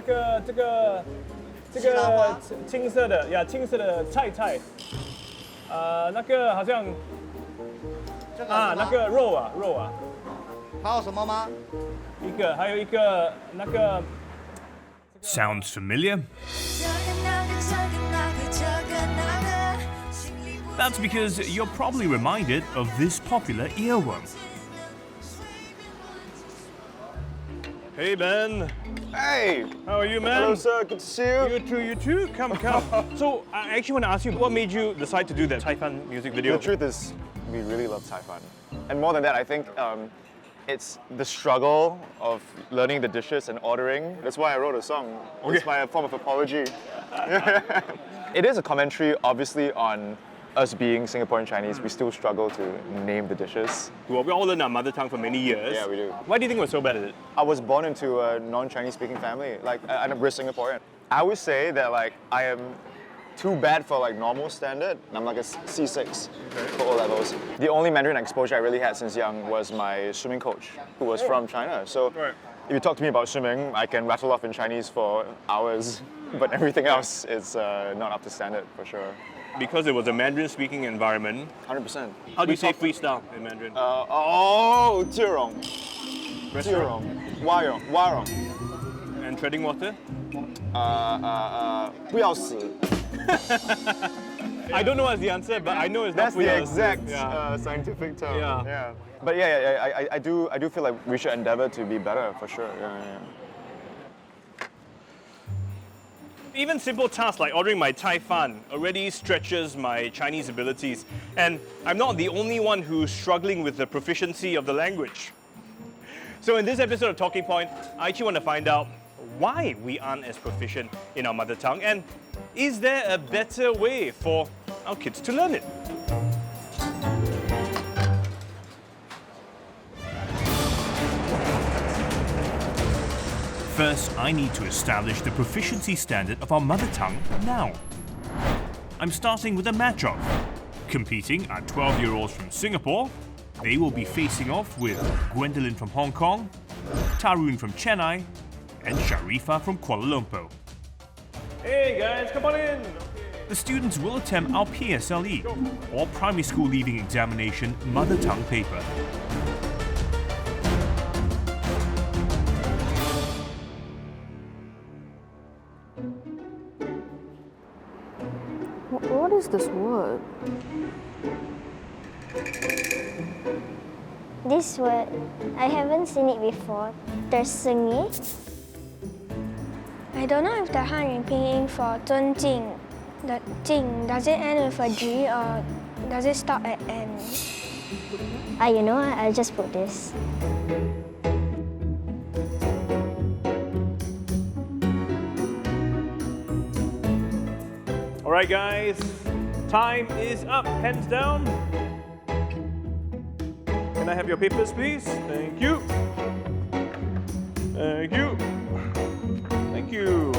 这个青色的呀，青色的菜，那个好像那个肉啊，还有什么吗？还有一个那个。 Sounds familiar? That's because you're probably reminded of this popular earworm. Hey Ben, Hey! how are you, man? Hello, sir. Good to see you. You too. Come. So I actually want to ask you, what made you decide to do that Cai Fan music video? The truth is, we really love Cai Fan. And more than that, I think it's the struggle of learning the dishes and ordering. That's why I wrote a song. Okay. It's my form of apology. It is a commentary, obviously, on us being Singaporean Chinese. We still struggle to name the dishes. Well, we all learn our mother tongue for many years. Yeah, we do. Why do you think we're so bad at it? I was born into a non-Chinese speaking family. We're Singaporean. I would say that I am too bad for normal standard. I'm like a C6 for O levels. The only Mandarin exposure I really had since young was my swimming coach, who was from China. So if you talk to me about swimming, I can rattle off in Chinese for hours, but everything else is not up to standard for sure. Because it was a Mandarin-speaking environment. 100%. How do you say freestyle in Mandarin? 接容 Restaurant. 蛙泳 And treading water? 不要死 I don't know what's the answer, but I know it's That's not the Puyas. exact Yeah. scientific term. Yeah. But I do feel like we should endeavor to be better for sure. Yeah. Even simple tasks like ordering my Cai Fan already stretches my Chinese abilities. And I'm not the only one who's struggling with the proficiency of the language. So in this episode of Talking Point, I actually want to find out why we aren't as proficient in our mother tongue, and is there a better way for our kids to learn it? First, I need to establish the proficiency standard of our mother tongue now. I'm starting with a match-off. Competing are 12-year-olds from Singapore. They will be facing off with Gwendolyn from Hong Kong, Tarun from Chennai, and Sharifa from Kuala Lumpur. Hey guys, come on in! The students will attempt our PSLE, or Primary School Leaving Examination Mother Tongue paper. What is this word? This word, I haven't seen it before. Tersengi. I don't know if the Han in pinyin for 尊敬, the 敬, does it end with a G or does it stop at N? You know what? I'll just put this. All right, guys, time is up. Hands down. Can I have your papers, please? Thank you. Thank you. Thank you.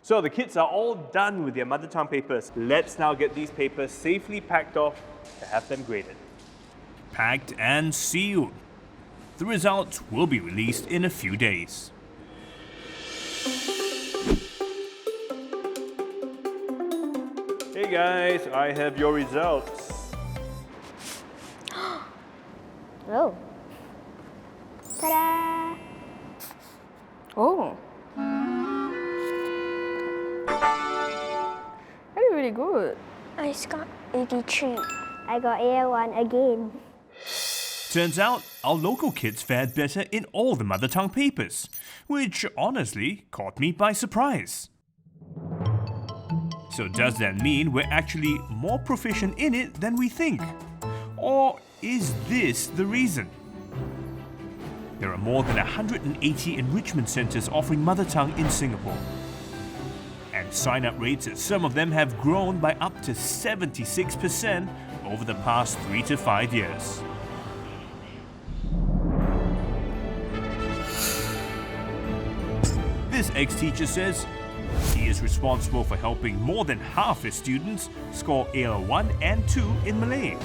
So the kids are all done with their mother tongue papers. Let's now get these papers safely packed off to have them graded. Packed and sealed. The results will be released in a few days. Hey guys, I have your results. Oh. Ta-da! Oh. That's really good. I got 83. I got A1 again. Turns out, our local kids fared better in all the mother tongue papers, which honestly caught me by surprise. So does that mean we're actually more proficient in it than we think? Or is this the reason? There are more than 180 enrichment centres offering mother tongue in Singapore. And sign-up rates at some of them have grown by up to 76% over the past 3 to 5 years. This ex-teacher says he is responsible for helping more than half his students score AL1 and 2 in Malay.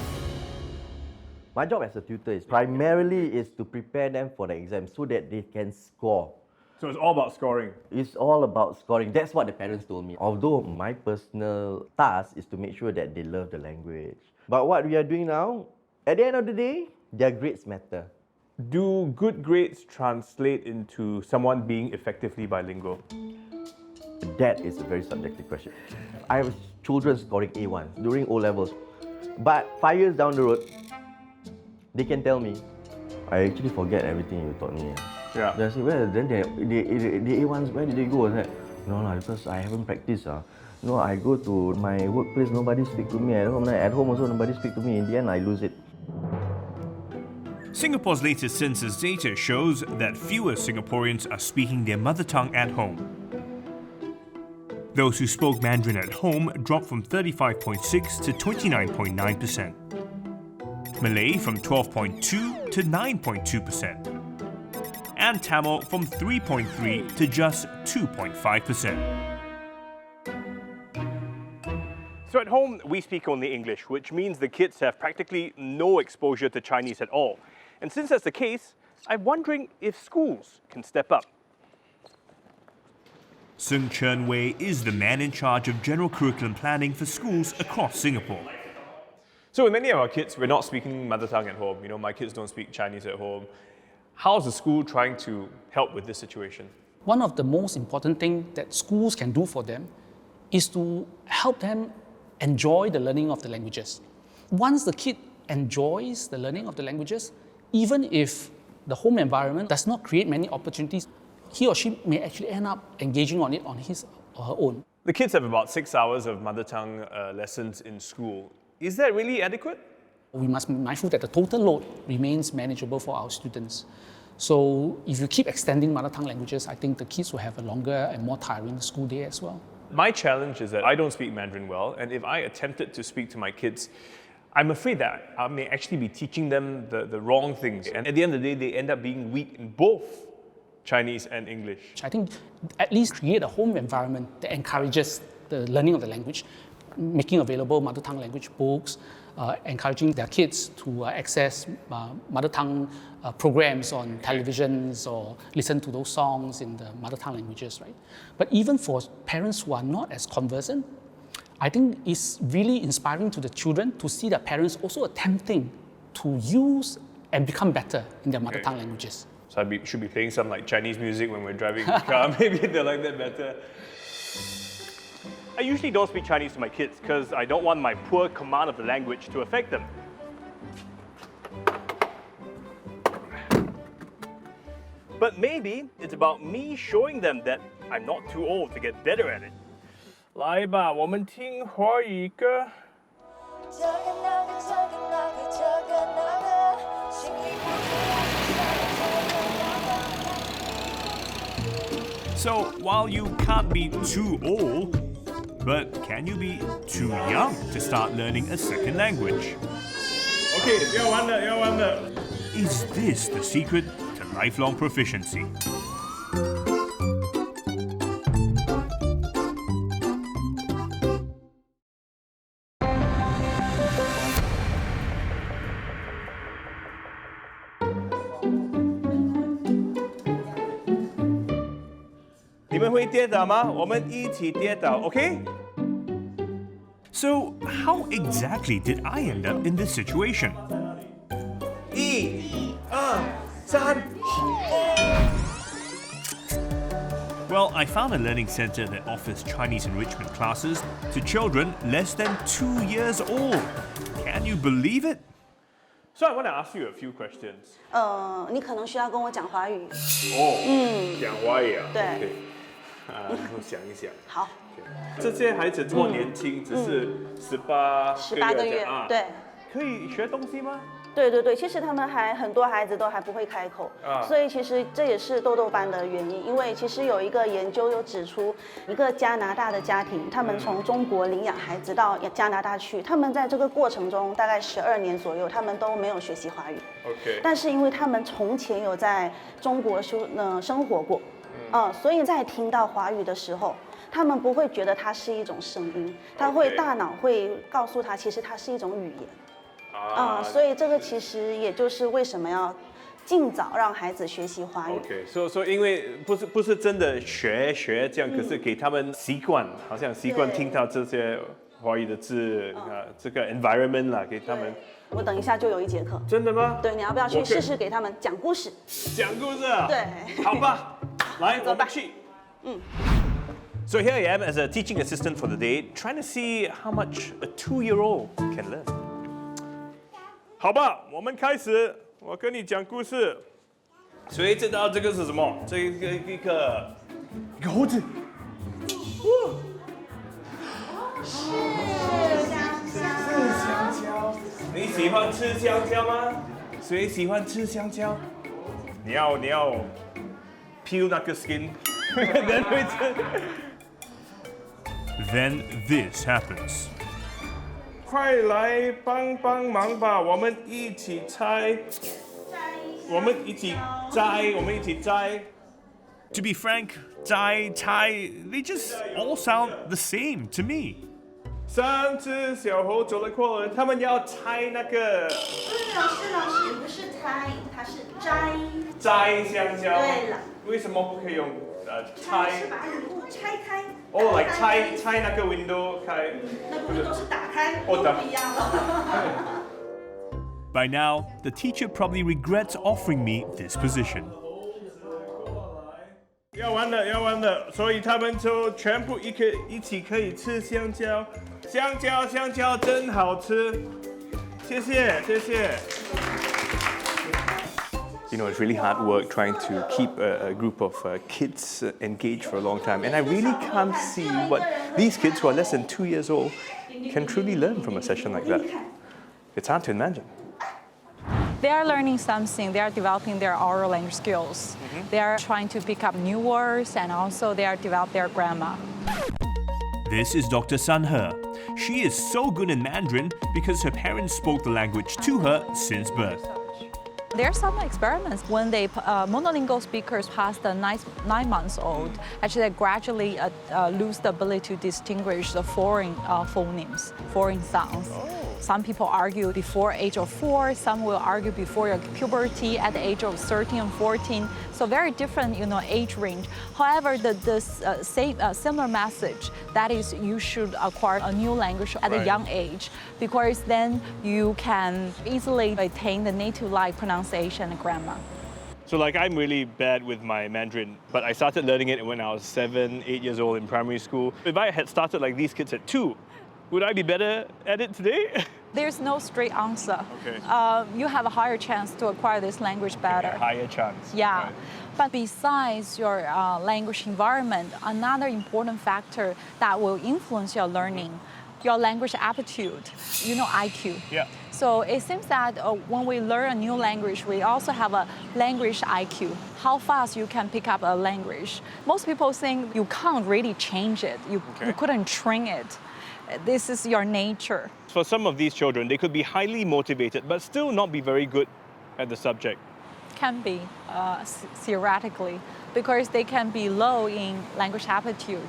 My job as a tutor is primarily to prepare them for the exam so that they can score. So it's all about scoring. It's all about scoring. That's what the parents told me. Although my personal task is to make sure that they love the language. But what we are doing now, at the end of the day, their grades matter. Do good grades translate into someone being effectively bilingual? That is a very subjective question. I have children scoring A1 during O levels, but 5 years down the road, they can tell me, I actually forget everything you taught me. Yeah. They say, well, then the A1s, where did they go? I said, no, because I haven't practiced. No, I go to my workplace, nobody speak to me. At home also, nobody speak to me. In the end, I lose it. Singapore's latest census data shows that fewer Singaporeans are speaking their mother tongue at home. Those who spoke Mandarin at home dropped from 35.6 to 29.9%. Malay from 12.2 to 9.2%. And Tamil from 3.3 to just 2.5%. So at home, we speak only English, which means the kids have practically no exposure to Chinese at all. And since that's the case, I'm wondering if schools can step up. Sung Chern Wei is the man in charge of general curriculum planning for schools across Singapore. So with many of our kids, we're not speaking mother tongue at home. My kids don't speak Chinese at home. How's the school trying to help with this situation? One of the most important things that schools can do for them is to help them enjoy the learning of the languages. Once the kid enjoys the learning of the languages, even if the home environment does not create many opportunities, he or she may actually end up engaging on it on his or her own. The kids have about 6 hours of mother tongue lessons in school. Is that really adequate? We must be mindful that the total load remains manageable for our students. So if you keep extending mother tongue languages, I think the kids will have a longer and more tiring school day as well. My challenge is that I don't speak Mandarin well, and if I attempted to speak to my kids, I'm afraid that I may actually be teaching them the wrong things. And at the end of the day, they end up being weak in both Chinese and English. I think at least create a home environment that encourages the learning of the language, making available mother tongue language books, encouraging their kids to access mother tongue programs on televisions or listen to those songs in the mother tongue languages, right? But even for parents who are not as conversant, I think it's really inspiring to the children to see their parents also attempting to use and become better in their mother tongue languages. So I should be playing some Chinese music when we're driving the car. Maybe they like that better. I usually don't speak Chinese to my kids because I don't want my poor command of the language to affect them. But maybe it's about me showing them that I'm not too old to get better at it. 来吧，我们听华语歌。 So, while you can't be too old, but can you be too young to start learning a second language? Okay, 要完了，要完了。 Is this the secret to lifelong proficiency? Okay? So, how exactly did I end up in this situation? 1、2、3。 Well, I found a learning center that offers Chinese enrichment classes to children less than 2 years old. Can you believe it? So I want to ask you a few questions. 你可能需要跟我讲华语。讲华语啊？对。 Okay. 我想一想。好。这些孩子这么年轻，只是18个月，对。可以学东西吗？ 对对对，其实他们很多孩子都还不会开口，所以其实这也是豆豆班的原因。因为其实有一个研究有指出，一个加拿大的家庭，他们从中国领养孩子到加拿大去，他们在这个过程中大概12年左右，他们都没有学习华语。OK。但是因为他们从前有在中国生活过，所以在听到华语的时候，他们不会觉得它是一种声音，大脑会告诉他，其实它是一种语言。所以这个其实也就是为什么要尽早让孩子学习华语。 OK，所以因为不是真的学这样，可是给他们习惯，好像习惯听到这些华语的字这个 environment 啦，给他们。我等一下就有一节课。真的吗？对，你要不要去试试给他们讲故事？讲故事啊？对。好吧，来，走吧我们去。So here I am as a teaching assistant for the day, trying to see how much a 2-year-old can learn. 好吧，我们开始。我跟你讲故事。谁知道这个是什么？这个一个猴子。香蕉。你喜欢吃香蕉吗？谁喜欢吃香蕉？你要peel 那个 skin， then 会吃。Then this happens. 快来帮忙吧，我们一起摘。我们一起摘。 To be frank, Zai, Tai, they just all sound the same to me. 3只小猴走了过来，他们要摘那个。老师不是摘，它是摘。摘香蕉。对了。为什么不可以用拆？是把礼物拆开。哦，来拆那个 window 开。那个 window 是打开，哦，不一样了。By now, the teacher probably regrets offering me this position. 要完了，所以他们就全部一起可以吃香蕉。香蕉真好吃，谢谢。You know, it's really hard work trying to keep a group of kids engaged for a long time. And I really can't see what these kids who are less than 2 years old can truly learn from a session like that. It's hard to imagine. They are learning something. They are developing their oral language skills. They are trying to pick up new words, and also they are developing their grammar. This is Dr. Sun He. She is so good in Mandarin because her parents spoke the language to her since birth. There are some experiments when they monolingual speakers past the 9 months old, actually they gradually lose the ability to distinguish the foreign phonemes, foreign sounds. Some people argue before age of 4, some will argue before your puberty at the age of 13 and 14. So very different, age range. However, the same similar message, that is, you should acquire a new language at a young age, because then you can easily attain the native-like pronunciation and grammar. So like I'm really bad with my Mandarin, but I started learning it when I was 7, 8 years old in primary school. If I had started like these kids at 2, would I be better at it today? There's no straight answer. Okay. You have a higher chance to acquire this language better. A higher chance. Yeah. Right. But besides your language environment, another important factor that will influence your learning, your language aptitude, IQ. Yeah. So it seems that when we learn a new language, we also have a language IQ, how fast you can pick up a language. Most people think you can't really change it. You couldn't train it. This is your nature. For some of these children, they could be highly motivated, but still not be very good at the subject. Can be, theoretically, because they can be low in language aptitude.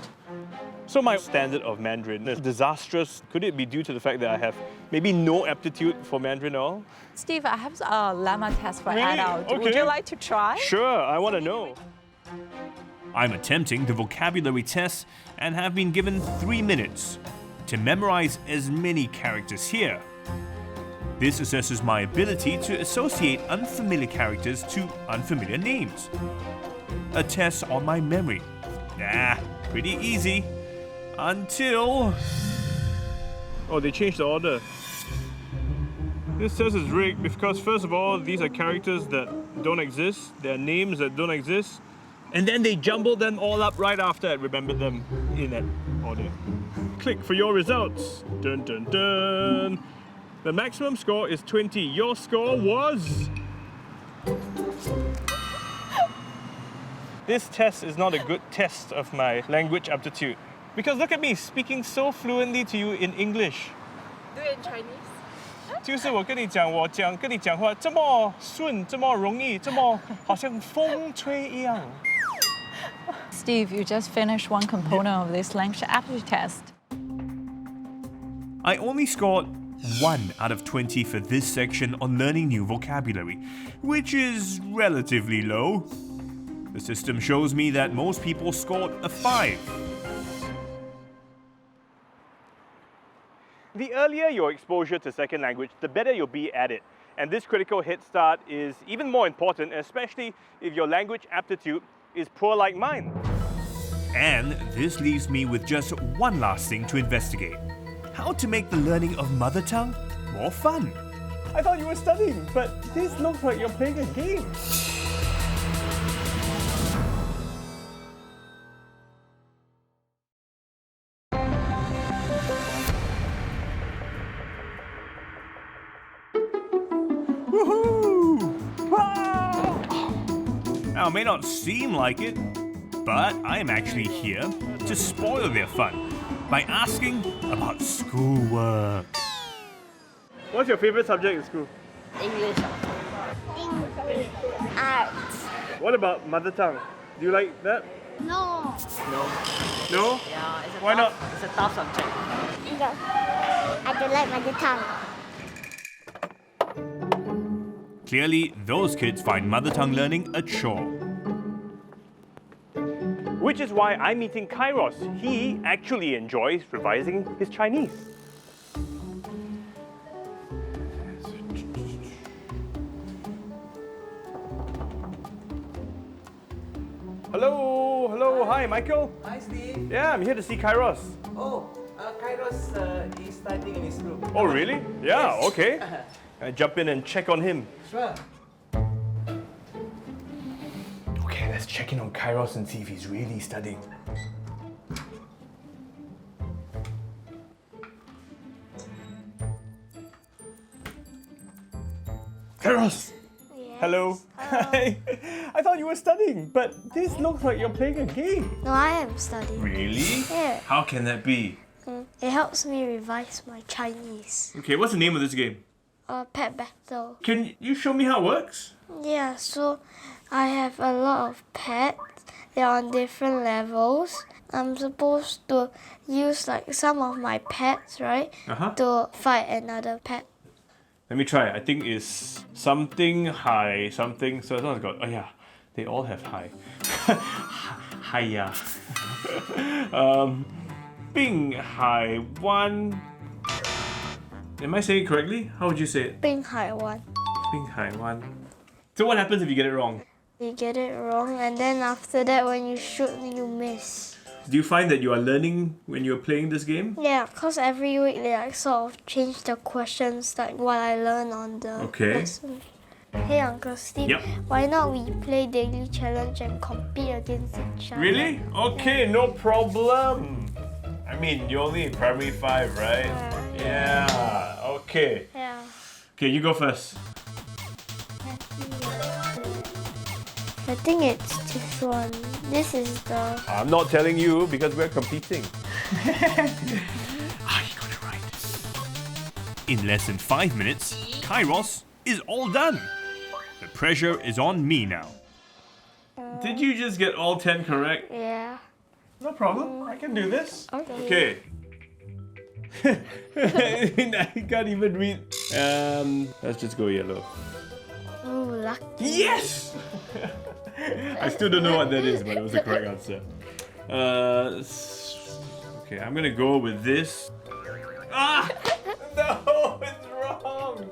So my standard of Mandarin is disastrous. Could it be due to the fact that I have maybe no aptitude for Mandarin at all? Steve, I have a lemma test for Really? adults. Okay. Would you like to try? Sure, I want to know. I'm attempting the vocabulary test and have been given 3 minutes to memorize as many characters here. This assesses my ability to associate unfamiliar characters to unfamiliar names. A test on my memory. Pretty easy. Until... Oh, they changed the order. This test is rigged because first of all, these are characters that don't exist. They're names that don't exist. And then they jumbled them all up right after I remembered them in that order. Click for your results. Dun dun dun. The maximum score is 20. Your score was... This test is not a good test of my language aptitude. Because look at me speaking so fluently to you in English. Do it in Chinese. 就是我跟你讲话这么顺，这么容易，这么好像风吹一样。 Steve, you just finished one component of this language aptitude test. I only scored 1 out of 20 for this section on learning new vocabulary, which is relatively low. The system shows me that most people scored a 5. The earlier your exposure to second language, the better you'll be at it. And this critical head start is even more important, especially if your language aptitude is poor like mine. And this leaves me with just one last thing to investigate. How to make the learning of mother tongue more fun. I thought you were studying, but this looks like you're playing a game. Now, it may not seem like it, but I am actually here to spoil their fun by asking about schoolwork. What's your favorite subject in school? English. Arts. What about mother tongue? Do you like that? No. No? Yeah, it's a Why not? It's a tough subject. I don't like mother tongue. Clearly, those kids find mother tongue learning a chore. Which is why I'm meeting Kairos. He actually enjoys revising his Chinese. Hello, hi, Michael. Hi, Steve. Yeah, I'm here to see Kairos. Oh, Kairos is studying in his room. Oh, really? Yeah, Yes. okay. I jump in and check on him. Sure. Okay, let's check in on Kairos and see if he's really studying. Kairos! Hello. Hi. I thought you were studying, but this looks like you're playing a game. No, I am studying. Really? Yeah. How can that be? It helps me revise my Chinese. Okay, what's the name of this game? Pet battle. Can you show me how it works? Yeah, so I have a lot of pets. They're on different levels. I'm supposed to use like some of my pets, right, to fight another pet. Let me try. I think it's something high, something. So someone's got. Oh yeah, they all have high. Hiya. Bing Hai Wan. Am I saying it correctly? How would you say it? Bing Hai Wan. Bing Hai Wan. So what happens if you get it wrong? You get it wrong, and then after that, when you shoot, you miss. Do you find that you are learning when you're playing this game? Yeah, because every week they like sort of change the questions, like what I learn on the lesson. Hey, Uncle Steve, Yep. why not we play daily challenge and compete against each other? Really? Okay, no problem. I mean, you're only in primary 5, right? Yeah. Okay. Yeah. Okay, you go first. I think it's this one. This is the... I'm not telling you because we're competing. You got it right. In less than 5 minutes, Kairos is all done. The pressure is on me now. Did you just get all 10 correct? Yeah. No problem. I can do this. Okay. I can't even read. Let's just go yellow. Ooh, lucky. Yes! I still don't know what that is, but it was the correct answer. Okay, I'm gonna go with this. Ah! No, it's wrong!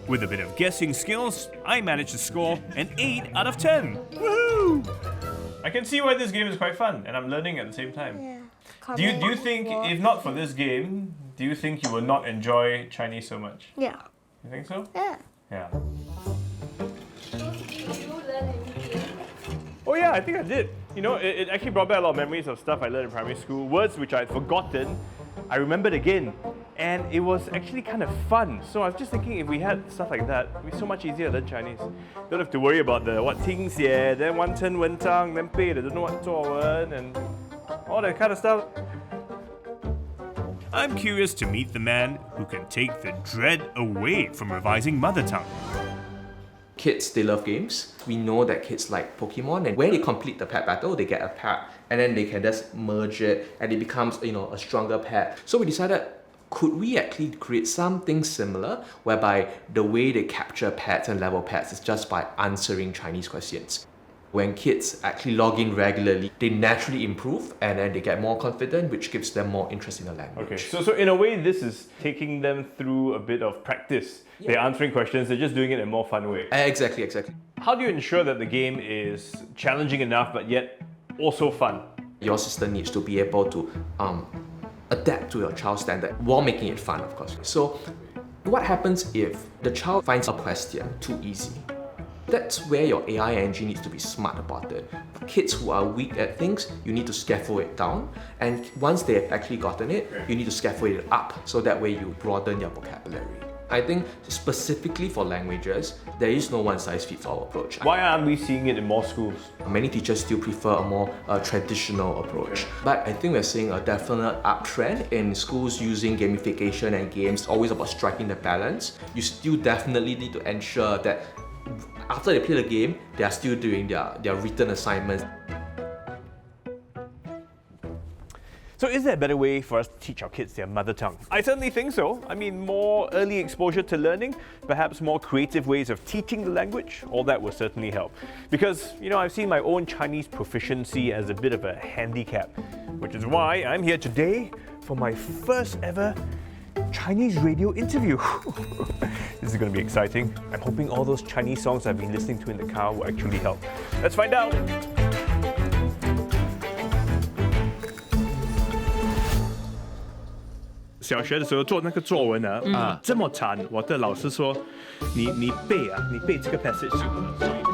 With a bit of guessing skills, I managed to score an 8 out of 10. Woohoo! I can see why this game is quite fun, and I'm learning at the same time. Yeah. Do you think, if not for this game, do you think you would not enjoy Chinese so much? Yeah. You think so? Yeah. Yeah. Oh yeah, I think I did. You know, it actually brought back a lot of memories of stuff I learned in primary school. Words which I'd forgotten, I remembered again. And it was actually kind of fun. So I was just thinking if we had stuff like that, it would be so much easier to learn Chinese. Don't have to worry about the what 听写, then 完成文章, then 背的 don't know what 作文, and all that kind of stuff. I'm curious to meet the man who can take the dread away from revising mother tongue. Kids, they love games. We know that kids like Pokemon, and when they complete the pet battle, they get a pet, and then they can just merge it, and it becomes, a stronger pet. So we decided, could we actually create something similar whereby the way they capture pets and level pets is just by answering Chinese questions? When kids actually log in regularly, they naturally improve and then they get more confident, which gives them more interest in the language. Okay, so in a way, this is taking them through a bit of practice. They're answering questions, they're just doing it in a more fun way. Exactly. How do you ensure that the game is challenging enough but yet also fun? Your system needs to be able to adapt to your child's standard while making it fun, of course. So what happens if the child finds a question too easy? That's where your AI engine needs to be smart about it. Kids who are weak at things, you need to scaffold it down. And once they have actually gotten it, you need to scaffold it up so that way you broaden their vocabulary. I think specifically for languages, there is no one-size-fits-all approach. Why aren't we seeing it in more schools? Many teachers still prefer a more traditional approach. But I think we're seeing a definite uptrend in schools using gamification and games, always about striking the balance. You still definitely need to ensure that after they play the game, they are still doing their written assignments. So is there a better way for us to teach our kids their mother tongue? I certainly think so. I mean, more early exposure to learning, perhaps more creative ways of teaching the language, all that will certainly help. Because, I've seen my own Chinese proficiency as a bit of a handicap, which is why I'm here today for my first ever Chinese radio interview. This is going to be exciting. I'm hoping all those Chinese songs I've been listening to in the car will actually help. Let's find out. 小学的时候做那个作文这么长，我的老师说，你背这个 passage。